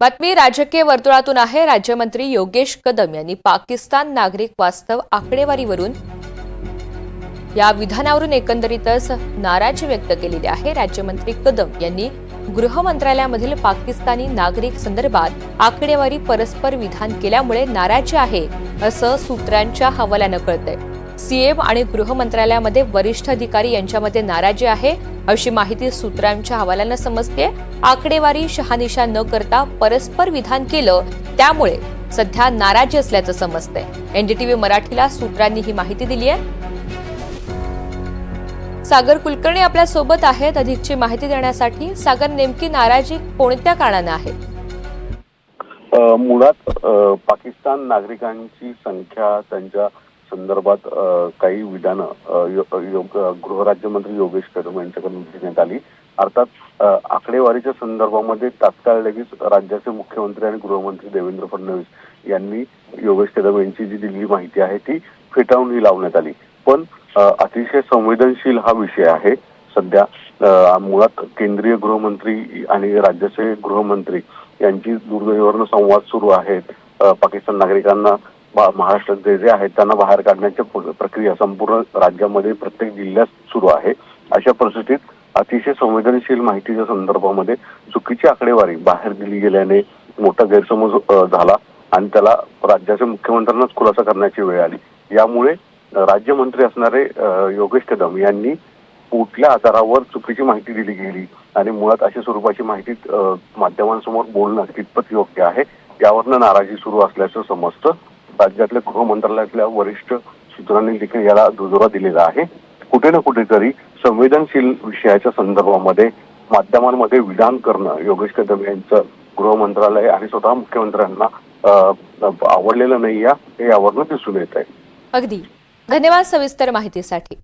बातमी राजकीय वर्तुळातून आहे। राज्यमंत्री योगेश कदम यांनी पाकिस्तान नागरिक वास्तव आकडेवारीवरून या विधानावरून एकंदरीतच नाराजी व्यक्त केलेली आहे। राज्यमंत्री कदम यांनी गृह मंत्रालयामधील पाकिस्तानी नागरिक संदर्भात आकडेवारी परस्पर विधान केल्यामुळे नाराजी आहे असं सूत्रांच्या हवाल्यानं कळतंय। सीएम आणि गृह मंत्रालयामध्ये वरिष्ठ अधिकारी यांच्यामध्ये नाराजी आहे अशी माहिती सूत्रांच्या हवाल्यानं समजते। आकडेवारी शहानिशा न करता परस्पर विधान केलं त्यामुळे सध्या नाराजी असल्याचं समजतंय। एनडीटीव्ही मराठीला सूत्रांनी ही माहिती दिली आहे। सागर कुलकर्णी आपल्या सोबत आहेत अधिकची माहिती देण्यासाठी। सागर, नेमकी नाराजी कोणत्या कारणाने आहे? मुळात पाकिस्तान नागरिकांची संख्या त्यांच्या संदर्भात काही विधानं गृह राज्यमंत्री योगेश कदम यांच्याकडून देण्यात आली। अर्थात आकडेवारीच्या संदर्भामध्ये तात्काळ लगेच राज्याचे मुख्यमंत्री आणि गृहमंत्री देवेंद्र फडणवीस यांनी योगेश कदम यांची जी दिलेली माहिती आहे ती फेटाळून लावण्यात आली। पण अतिशय संवेदनशील हा विषय आहे। सध्या मुळात केंद्रीय गृहमंत्री आणि राज्याचे गृहमंत्री यांची दूरध्वनीवरून संवाद सुरू आहेत। पाकिस्तान नागरिकांना महाराष्ट्रात जे आहेत त्यांना बाहेर काढण्याची प्रक्रिया संपूर्ण राज्यामध्ये प्रत्येक जिल्ह्यात सुरू आहे। अशा परिस्थितीत अतिशय संवेदनशील माहितीच्या संदर्भामध्ये चुकीची आकडेवारी बाहेर दिली गेल्याने मोठा गैरसमज झाला आणि त्याला राज्याच्या मुख्यमंत्र्यांनाच खुलासा करण्याची वेळ आली। यामुळे राज्यमंत्री असणारे योगेश कदम यांनी कुठल्या आधारावर चुकीची माहिती दिली गेली आणि मुळात अशा स्वरूपाची माहिती माध्यमांसमोर बोलणं कितपत योग्य आहे यावरनं नाराजी सुरू असल्याचं समजतं। राज्यातल्या गृह मंत्रालयातल्या वरिष्ठ सूत्रांनी देखील याला दुजोरा दिलेला आहे। कुठे ना कुठेतरी संवेदनशील विषयाच्या संदर्भामध्ये माध्यमांमध्ये विधान करणं योगेश कदम यांचं गृह मंत्रालय आणि स्वतः मुख्यमंत्र्यांना आवडलेलं नाही हे यावरनं दिसून येत आहे। अगदी धन्यवाद सविस्तर माहितीसाठी।